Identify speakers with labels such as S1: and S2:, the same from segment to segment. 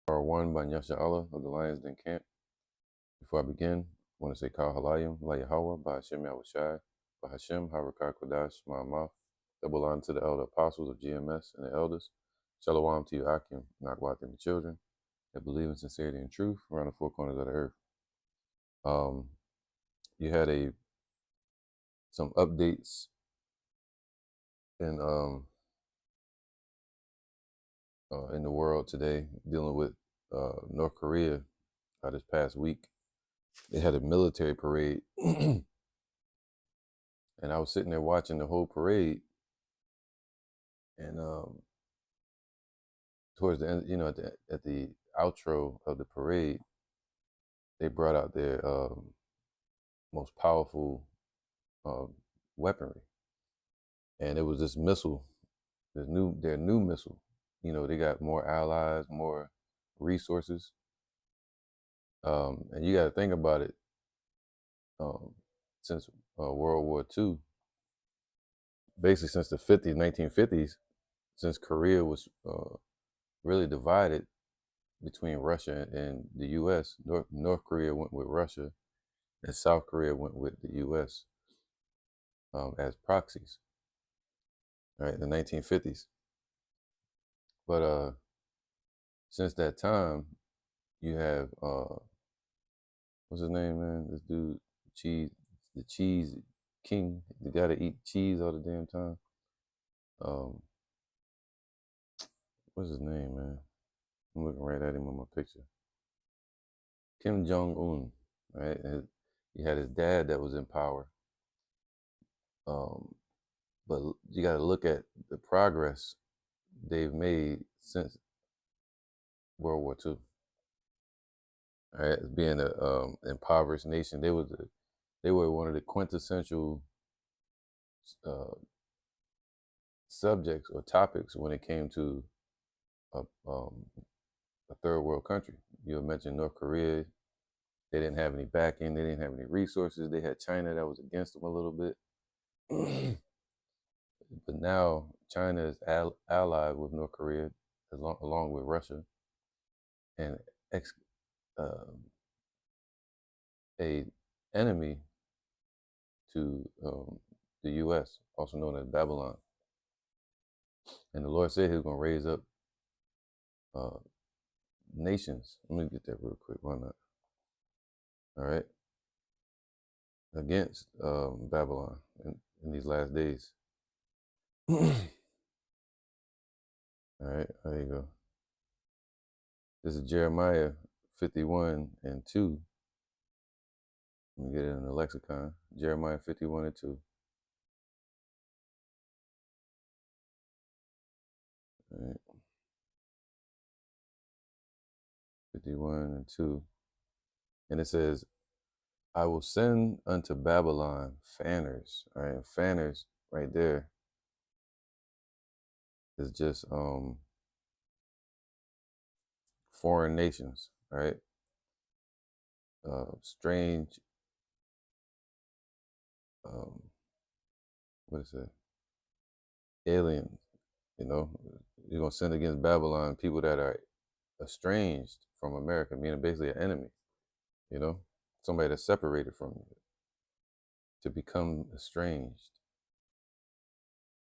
S1: ARR1 by Nyasha Allah of the Lions Den Camp. Before I begin, I want to say Kal Halayim, La Yahweh, by Hashem Yahushai, by Hashem, Harakah Kodash, Ma'amah, double honor to the elder apostles of GMS and the elders. Shalom to you, Akim, Nakwat, and the children that believe in sincerity and truth around the four corners of the earth. You had some updates in the world today dealing with North Korea. This past week, they had a military parade, and I was sitting there watching the whole parade. And towards the end, at the outro of the parade, they brought out their most powerful weaponry, and it was this missile, their new missile. They got more allies, more resources, and you got to think about it. Since World War II, basically since the 1950s, since Korea was really divided between Russia and the U.S., North Korea went with Russia, and South Korea went with the U.S. As proxies, right, in the 1950s. But since that time, you have what's his name, man? This dude, the cheese king. The guy that eat cheese all the damn time. What's his name, man? I'm looking right at him on my picture. Kim Jong-un, right? And he had his dad that was in power. But you got to look at the progress they've made since World War II. All right, as being an impoverished nation, they were one of the quintessential subjects or topics when it came to a third world country. You mentioned North Korea. They didn't have any backing. They didn't have any resources. They had China that was against them a little bit. But now China is allied with North Korea along with Russia, and a enemy to the U.S., also known as Babylon. And the Lord said he was going to raise up nations. Let me get that real quick. Why not? All right. Against Babylon in these last days. All right, there you go. This is Jeremiah 51:2. Let me get it in the lexicon. Jeremiah 51:2. All right. 51:2. And it says, I will send unto Babylon fanners. All right, fanners right there is just foreign nations, right? Strange, what is it? Aliens, you're going to send against Babylon people that are estranged from America, meaning basically an enemy, somebody that's separated from you, to become estranged.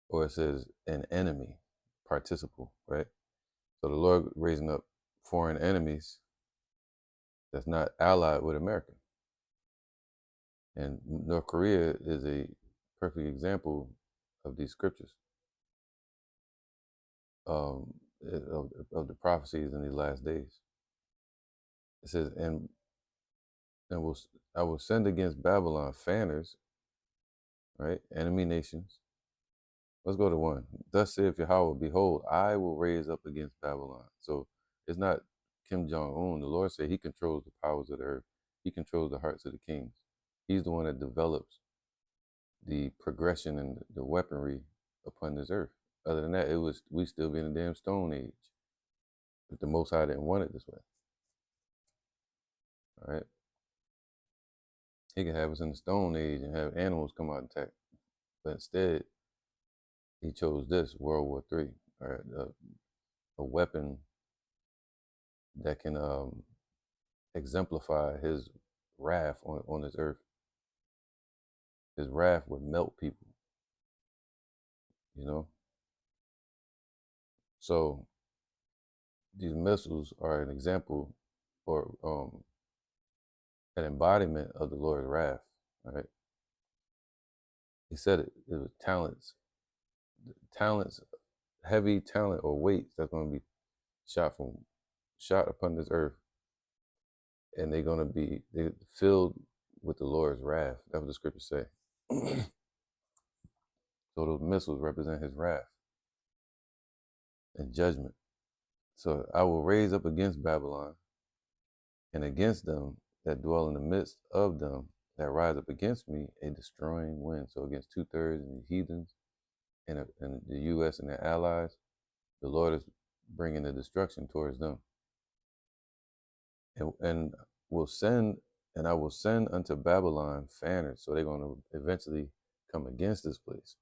S1: Or it says an enemy, participle, right? So the Lord raising up foreign enemies that's not allied with America. And North Korea is a perfect example of these scriptures, of the prophecies in these last days. It says, I will send against Babylon fanners, right? Enemy nations. Let's go to 1. Thus saith Yahweh, behold, I will raise up against Babylon. So it's not Kim Jong-un. The Lord said he controls the powers of the earth. He controls the hearts of the kings. He's the one that develops the progression and the weaponry upon this earth. Other than that, we still be in a damn stone age. But the Most High didn't want it this way. All right? He could have us in the stone age and have animals come out and attack. But instead, he chose this, World War III, all right, a weapon that can exemplify his wrath on this earth. His wrath would melt people, you know. So these missiles are an example or an embodiment of the Lord's wrath. Right? He said it was talents, heavy talent or weights that's going to be shot upon this earth, and they're going to be filled with the Lord's wrath. That's what the scriptures say. So those missiles represent his wrath and judgment. So I will raise up against Babylon and against them that dwell in the midst of them that rise up against me a destroying wind. So against 2/3 of the heathens and the U.S. and their allies, the Lord is bringing the destruction towards them. And I will send unto Babylon fanners. So they're going to eventually come against this place.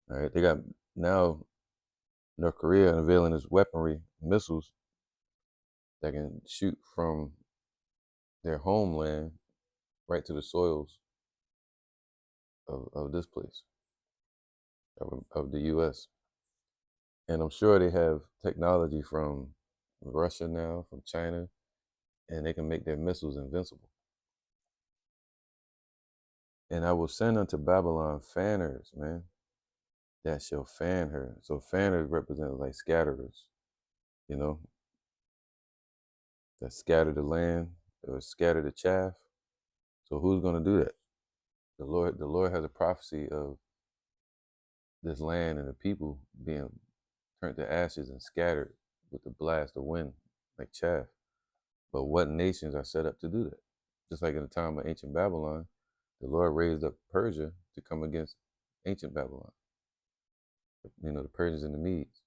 S1: All right, they got now North Korea unveiling its weaponry, missiles that can shoot from their homeland right to the soils of this place, of the U.S. And I'm sure they have technology from Russia now, from China, and they can make their missiles invincible. And I will send unto Babylon fanners, man, that shall fan her. So fanners represent like scatterers, you know, that scatter the land or scatter the chaff. So who's going to do that? The Lord has a prophecy of this land and the people being turned to ashes and scattered with the blast of wind like chaff. But what nations are set up to do that? Just like in the time of ancient Babylon, the Lord raised up Persia to come against ancient Babylon. You know, the Persians and the Medes.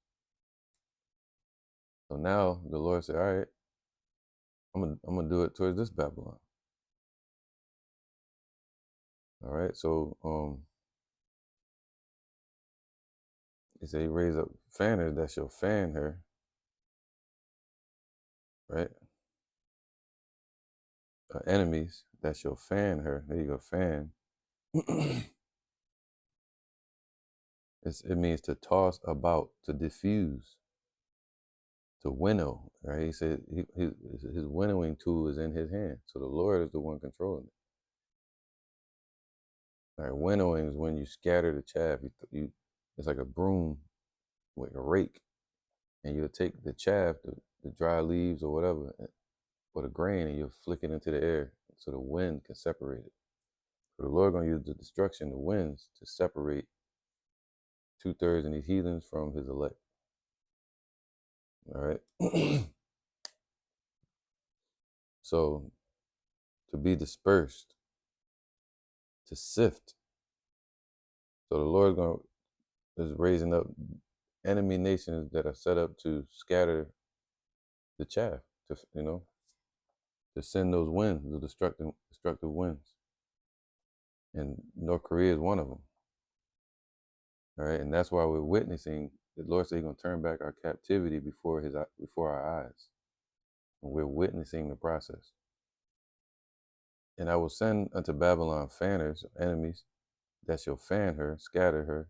S1: So now the Lord said, all right, I'm gonna do it towards this Babylon. All right, so he said he raised up fanners that shall fan her, right? Enemies that shall fan her. There you go, fan. It means to toss about, to diffuse, to winnow, right? He said his winnowing tool is in his hand. So the Lord is the one controlling it. All right, winnowing is when you scatter the chaff. It's like a broom with a rake, and you'll take the chaff, the dry leaves or whatever, or the grain, and you'll flick it into the air so the wind can separate it. So the Lord gonna use the destruction, the winds, to separate 2/3 of these heathens from his elect. All right. So to be dispersed, to sift. So the Lord is raising up enemy nations that are set up to scatter the chaff, to send those winds, the destructive winds. And North Korea is one of them. All right, and that's why we're witnessing. The Lord said He's gonna turn back our captivity before our eyes, and we're witnessing the process. And I will send unto Babylon fanners, enemies, that shall fan her, scatter her,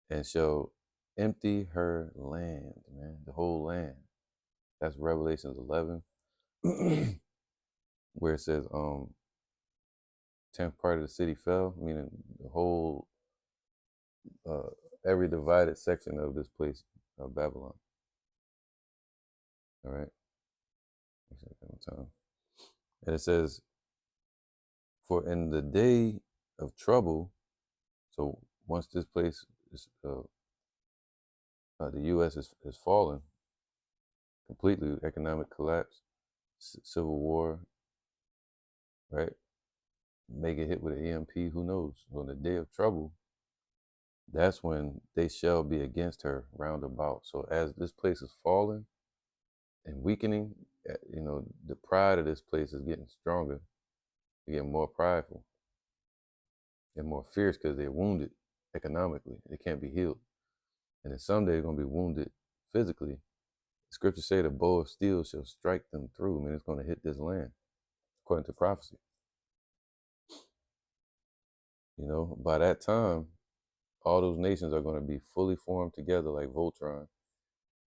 S1: and shall empty her land, man, the whole land. That's Revelations 11, where it says, 10th part of the city fell, meaning the whole, every divided section of this place of Babylon. All right. And it says, for in the day of trouble, so once this place is, the U.S. is fallen completely, economic collapse, civil war, right? May get hit with an EMP, who knows? On the day of trouble, that's when they shall be against her round about. So as this place is falling and weakening, the pride of this place is getting stronger. They're getting more prideful. They're more fierce because they're wounded economically. They can't be healed. And then someday they're going to be wounded physically, Scriptures say the bow of steel shall strike them through. I mean, it's going to hit this land, according to prophecy. You know, by that time, all those nations are going to be fully formed together like Voltron.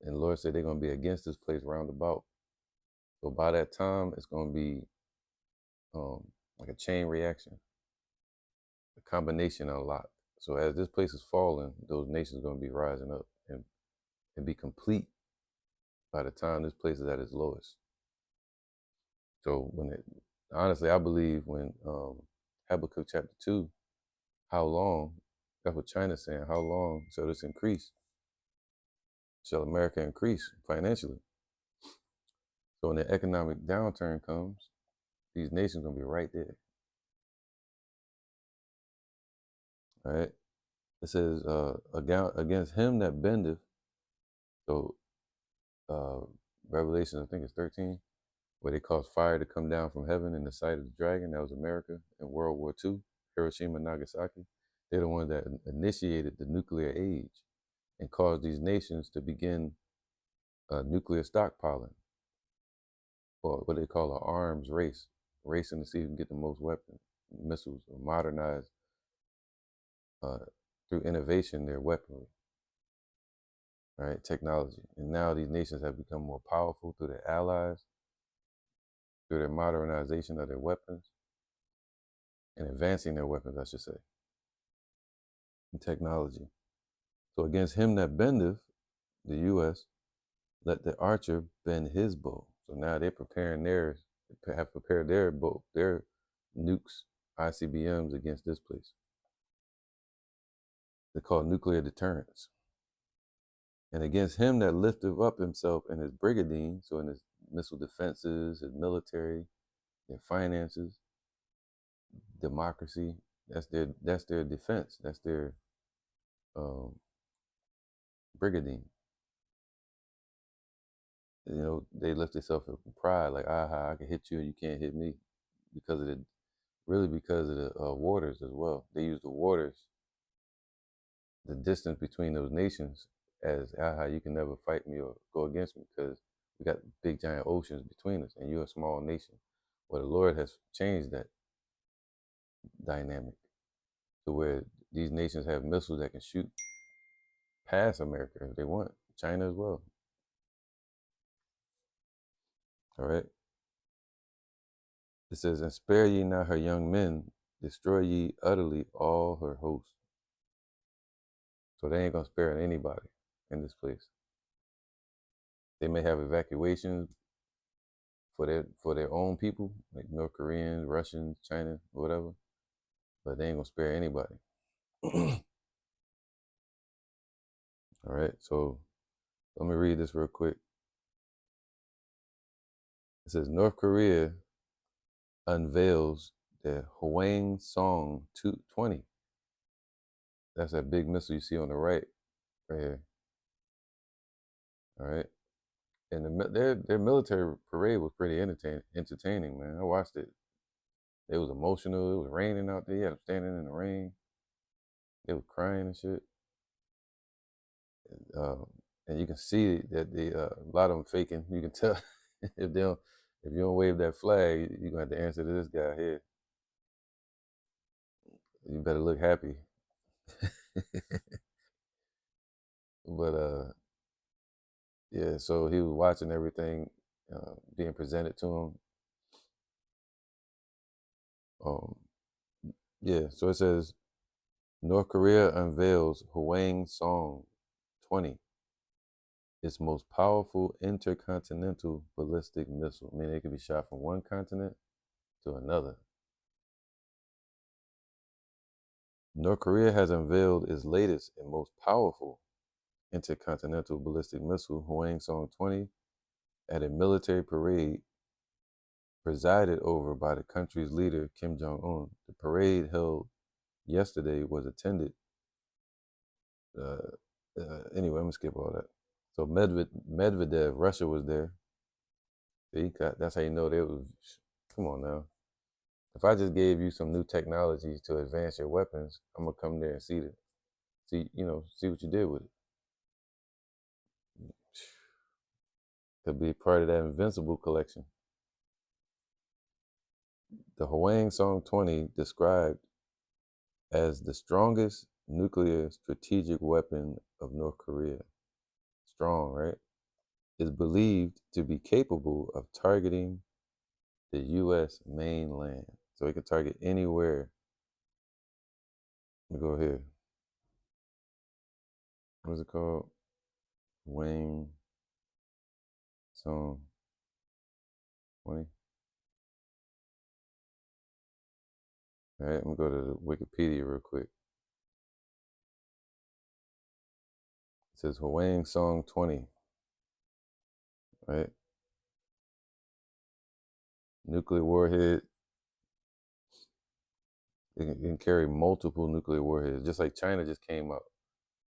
S1: And the Lord said they're going to be against this place round about. So by that time, it's going to be like a chain reaction, a combination unlocked. So as this place is falling, those nations are going to be rising up and be complete by the time this place is at its lowest. So honestly, I believe when Habakkuk chapter 2, how long, that's what China's saying, how long shall this increase? Shall America increase financially? So when the economic downturn comes, these nations are going to be right there. All right. It says, against him that bendeth, so Revelation, I think it's 13, where they caused fire to come down from heaven in the sight of the dragon. That was America in World War II, Hiroshima and Nagasaki. They're the ones that initiated the nuclear age and caused these nations to begin nuclear stockpiling, or what they call an arms race, racing to see who can get the most weapons, missiles, or modernize through innovation their weaponry, right? Technology. And now these nations have become more powerful through their allies, through their modernization of their weapons, and advancing their weapons, I should say, and technology. So against him that bendeth, the U.S., let the archer bend his bow. So now they're preparing theirs, have prepared their bow, their nukes, ICBMs against this place. They're called nuclear deterrence. And against him that lifteth up himself in his brigandine, so in his missile defenses, his military, their finances, democracy, that's their defense, that's their brigandine. You know, they lift themselves up in pride, like, I can hit you and you can't hit me, because of the waters as well. They use the waters, the distance between those nations, as you can never fight me or go against me, because we got big giant oceans between us and you're a small nation. Well, the Lord has changed that dynamic to where these nations have missiles that can shoot past America if they want, China as well. All right. It says, and spare ye not her young men, destroy ye utterly all her hosts. So they ain't gonna spare anybody in this place. They may have evacuations for their own people, like North Koreans, Russians, China, whatever, but they ain't gonna spare anybody. All right, so let me read this real quick. It says North Korea unveils the HWANGSOng-20. That's that big missile you see on the right here. All right, and their military parade was pretty entertaining, man. I watched it. It was emotional. It was raining out there. You had them standing in the rain. They were crying and shit. And you can see that a lot of them faking. You can tell if you don't wave that flag, you're gonna have to answer to this guy here. You better look happy. But yeah, so he was watching everything being presented to him. Yeah, so it says North Korea unveils HWANGSOng-20, its most powerful intercontinental ballistic missile. I mean, it can be shot from one continent to another. North Korea has unveiled its latest and most powerful intercontinental ballistic missile, HWANGSOng-20, at a military parade presided over by the country's leader, Kim Jong-un. The parade held yesterday was attended. Anyway, I'm gonna skip all that. So Medvedev, Russia was there. That's how you know they was. Come on now. If I just gave you some new technologies to advance your weapons, I'm gonna come there and see what you did with it. Could be part of that Invincible collection. The HWANGSOng-20 described as the strongest nuclear strategic weapon of North Korea. Strong, right? Is believed to be capable of targeting the U.S. mainland. So it can target anywhere. Let me go here. What's it called? Wang Song 20. All right, I'm gonna go to the Wikipedia real quick. It says HWANGSOng-20. Right? Nuclear warhead. It can carry multiple nuclear warheads, just like China just came up.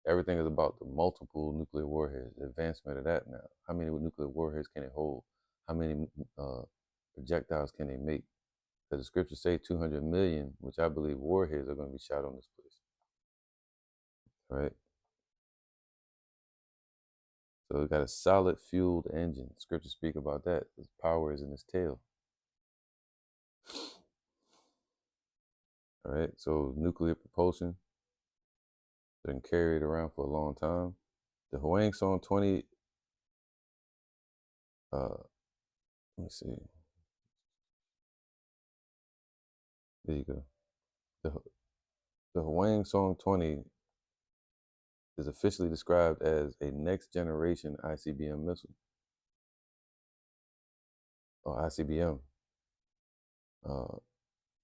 S1: Everything is about the multiple nuclear warheads, the advancement of that now. How many nuclear warheads can it hold? How many projectiles can they make? Because the scriptures say 200 million, which I believe warheads are going to be shot on this place. Right? So it got a solid fueled engine. Scriptures speak about that. Its power is in its tail. All right, so nuclear propulsion been carried around for a long time. The HWANGSOng-20, let me see. There you go. The HWANGSOng-20 is officially described as a next generation ICBM missile, or ICBM.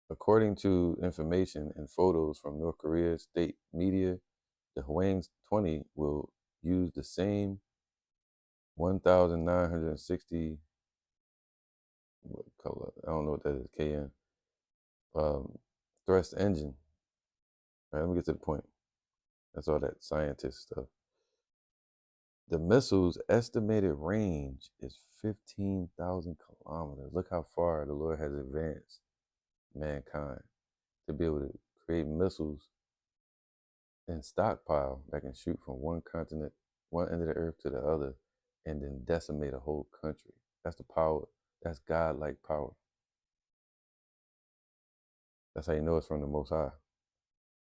S1: According to information and photos from North Korea's state media, the HWANG-20 will use the same 1,960, what color? I don't know what that is, KN, thrust engine. All right, let me get to the point. That's all that scientist stuff. The missile's estimated range is 15,000 kilometers. Look how far the Lord has advanced mankind to be able to create missiles and stockpile that can shoot from one continent, one end of the earth to the other, and then decimate a whole country. That's the power. That's God-like power. That's how you know it's from the Most High.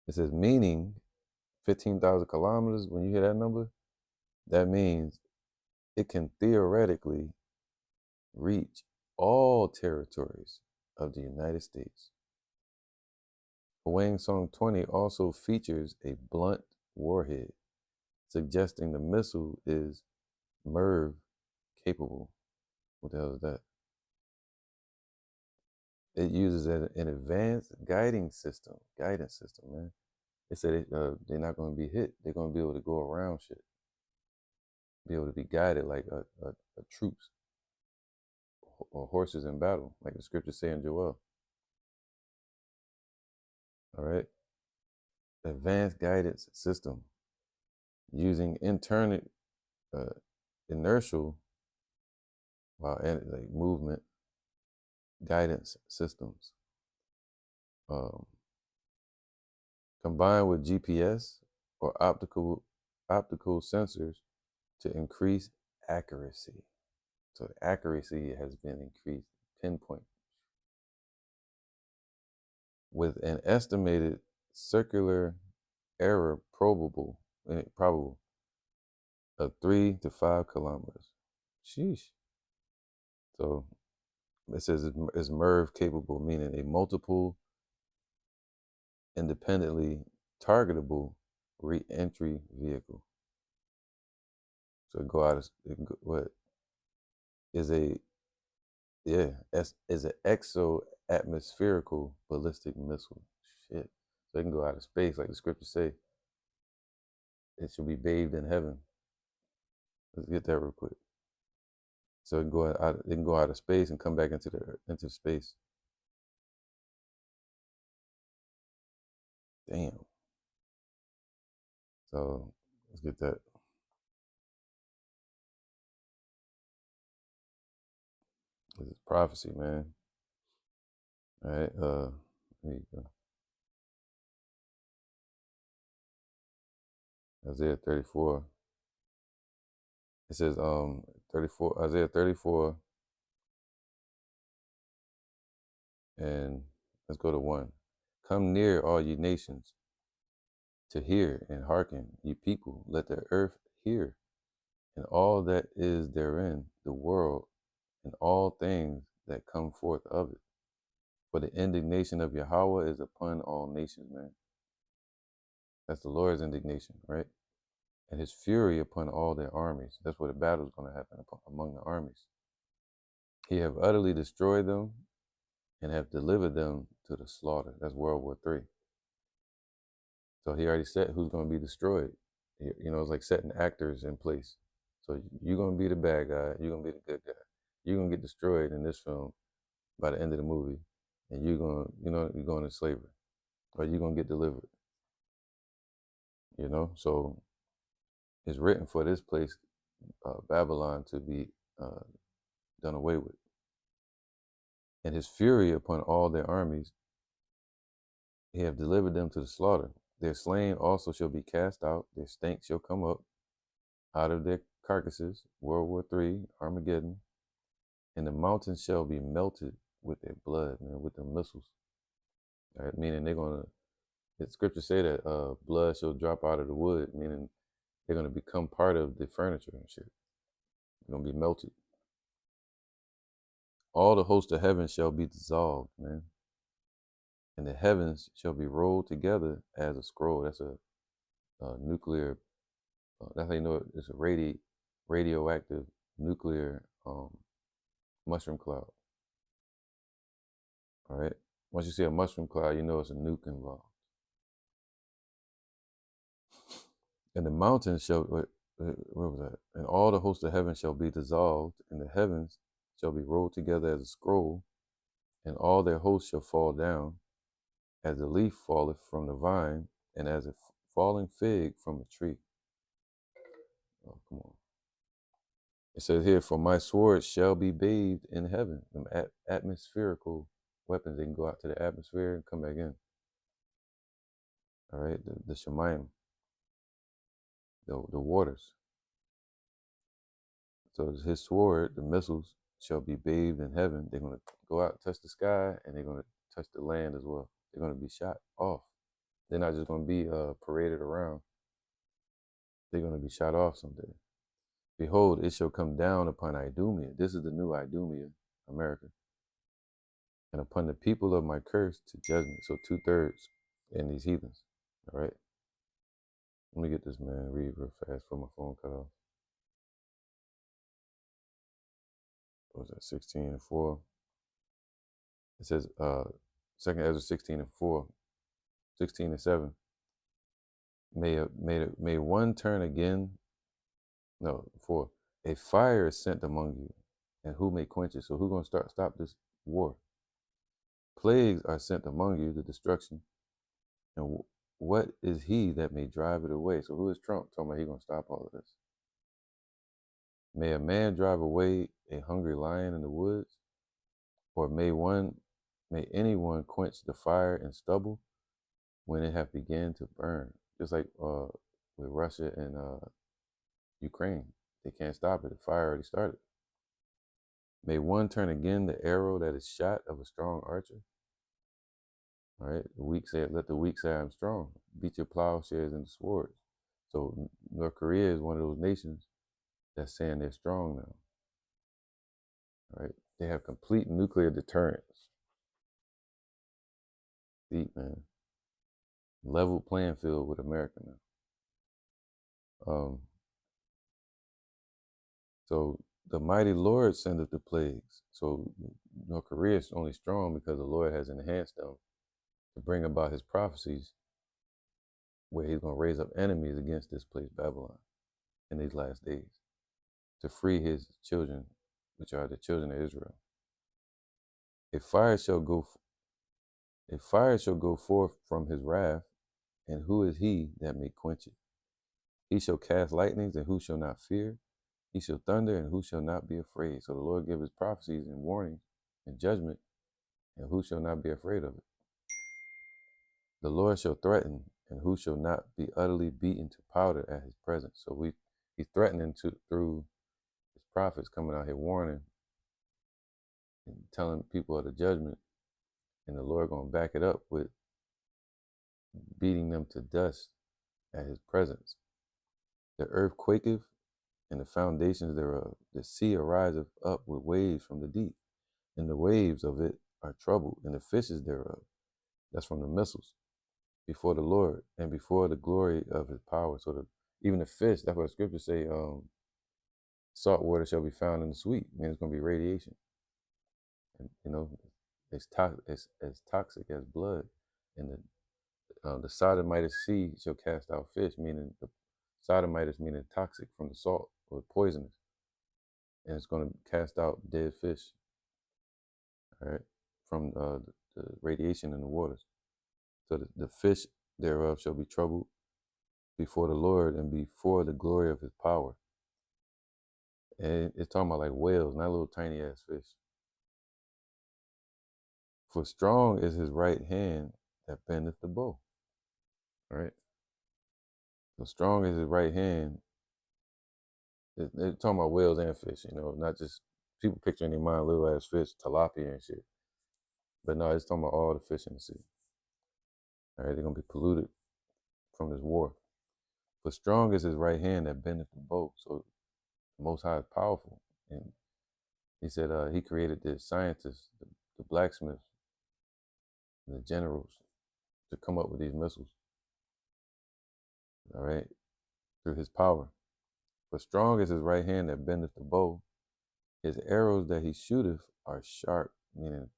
S1: It says, meaning 15,000 kilometers, when you hear that number, that means it can theoretically reach all territories of the United States. HWANGSOng-20 also features a blunt warhead, suggesting the missile is MIRV capable. What the hell is that? It uses an advanced guidance system, man. They said they're not going to be hit. They're going to be able to go around shit, be able to be guided like a troops or horses in battle, like the scriptures say in Joel. All right, advanced guidance system using internal inertial like movement guidance systems, combined with GPS or optical sensors to increase accuracy. So the accuracy has been increased, pinpoint, with an estimated circular error probable of 3 to 5 kilometers. Sheesh. So it says it's MIRV capable, meaning a multiple independently targetable re-entry vehicle. So it can go, what is a is an exo-atmospherical ballistic missile. Shit. So it can go out of space, like the scriptures say. It should be bathed in heaven. Let's get that real quick. So it can go out of space and come back into space. Damn. So let's get that. This is prophecy, man. All right. There you go. Isaiah 34. It says, 34, Isaiah 34, and let's go to 1. Come near, all ye nations, to hear and hearken, ye people, let the earth hear, and all that is therein, the world, and all things that come forth of it. For the indignation of Yahweh is upon all nations, man. That's the Lord's indignation, right? And his fury upon all their armies. That's where the battle's going to happen among the armies. He have utterly destroyed them and have delivered them to the slaughter. That's World War III. So he already said who's going to be destroyed. You know, it's like setting actors in place. So you're going to be the bad guy. You're going to be the good guy. You're going to get destroyed in this film by the end of the movie. And you're going to, you're going to slavery. Or you're going to get delivered. You know, so it's written for this place, Babylon, to be done away with. And his fury upon all their armies, he have delivered them to the slaughter. Their slain also shall be cast out, their stank shall come up out of their carcasses, World War III, Armageddon, and the mountains shall be melted with their blood, man, with the missiles. All right, meaning they're gonna, the scriptures say that blood shall drop out of the wood, meaning they're gonna become part of the furniture and shit. They're gonna be melted. All the host of heaven shall be dissolved, man. And the heavens shall be rolled together as a scroll. That's a nuclear, that's how you know it's a radioactive nuclear mushroom cloud. All right. Once you see a mushroom cloud, you know it's a nuke involved. And the mountains shall, where was that? And all the host of heaven shall be dissolved, and the heavens shall be rolled together as a scroll, and all their hosts shall fall down, as a leaf falleth from the vine, and as a falling fig from a tree. Oh, come on. It says here, for my sword shall be bathed in heaven. Them atmospherical weapons, they can go out to the atmosphere and come back in. All right, the Shemayim, the waters. So his sword, the missiles, shall be bathed in heaven. They're going to go out, touch the sky, and they're going to touch the land as well. They're going to be shot off. They're not just going to be paraded around. They're going to be shot off someday. Behold, it shall come down upon Idumea. This is the new Idumea, America. And upon the people of my curse to judgment. So 2/3 in these heathens. All right. Let me get this, man. Read real fast before my phone cut off. What was that? 16:4. It says, 2nd Ezra 16:4, 16:7. May one turn again. No, 4. A fire is sent among you, and who may quench it? So who's going to stop this war? Plagues are sent among you, the destruction. And what is he that may drive it away? So who is Trump talking about he's going to stop all of this? May a man drive away a hungry lion in the woods? Or may anyone quench the fire and stubble when it hath begun to burn? Just like with Russia and Ukraine. They can't stop it. The fire already started. May one turn again the arrow that is shot of a strong archer? All right. The weak say, let the weak say I'm strong. Beat your plowshares into swords. So North Korea is one of those nations that's saying they're strong now. All right. They have complete nuclear deterrence. Deep, man. Level playing field with America now. So the mighty Lord sendeth the plagues. So North Korea is only strong because the Lord has enhanced them to bring about his prophecies where he's going to raise up enemies against this place, Babylon, in these last days to free his children, which are the children of Israel. A fire shall go forth from his wrath, and who is he that may quench it? He shall cast lightnings, and who shall not fear? He shall thunder, and who shall not be afraid? So the Lord give his prophecies and warnings and judgment, and who shall not be afraid of it? The Lord shall threaten, and who shall not be utterly beaten to powder at his presence? So he's threatening through his prophets coming out here warning and telling people of the judgment, and the Lord gonna back it up with beating them to dust at his presence. The earth quaketh, and the foundations thereof. The sea ariseth up with waves from the deep, and the waves of it are troubled, and the fishes thereof. That's from the missiles. Before the Lord and before the glory of his power. So even the fish, that's what the scriptures say, salt water shall be found in the sweet. I mean, it's going to be radiation. And, it's as toxic as blood. And the sodomite sea shall cast out fish, meaning the sodomite meaning toxic from the salt or poisonous. And it's going to cast out dead fish, all right, from the radiation in the waters. So the fish thereof shall be troubled before the Lord and before the glory of his power. And it's talking about like whales, not little tiny ass fish. For strong is his right hand that bendeth the bow. All right. So strong is his right hand. They're talking about whales and fish, not just people picturing in their mind little ass fish, tilapia and shit. But no, it's talking about all the fish in the sea. All right, they're gonna be polluted from this war. For strong is his right hand that bendeth the bow. So the Most High is powerful. And he said he created the scientists, the blacksmiths, and the generals to come up with these missiles. All right, through his power. For strong is his right hand that bendeth the bow. His arrows that he shooteth are sharp, meaning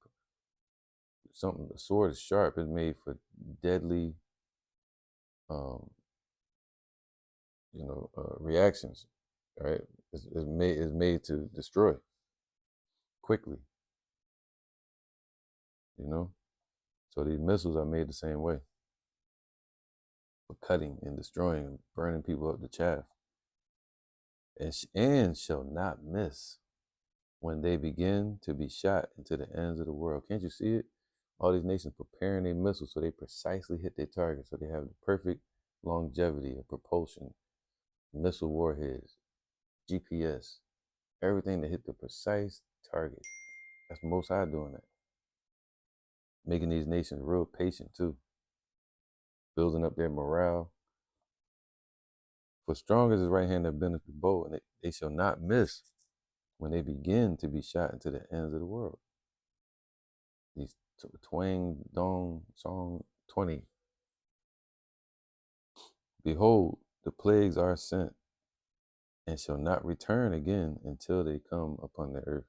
S1: the sword is sharp. It's made for deadly, reactions. All right, it's made to destroy quickly. So these missiles are made the same way, for cutting and destroying and burning people up to chaff. And shall not miss when they begin to be shot into the ends of the world. Can't you see it? All these nations preparing their missiles so they precisely hit their target, so they have the perfect longevity of propulsion, missile warheads, GPS, everything to hit the precise target. That's Most High doing that. Making these nations real patient too. Building up their morale. For strong is his right hand that bendeth the bow, and they shall not miss when they begin to be shot into the ends of the world. These HWANGSOng-20. Behold, the plagues are sent, and shall not return again until they come upon the earth.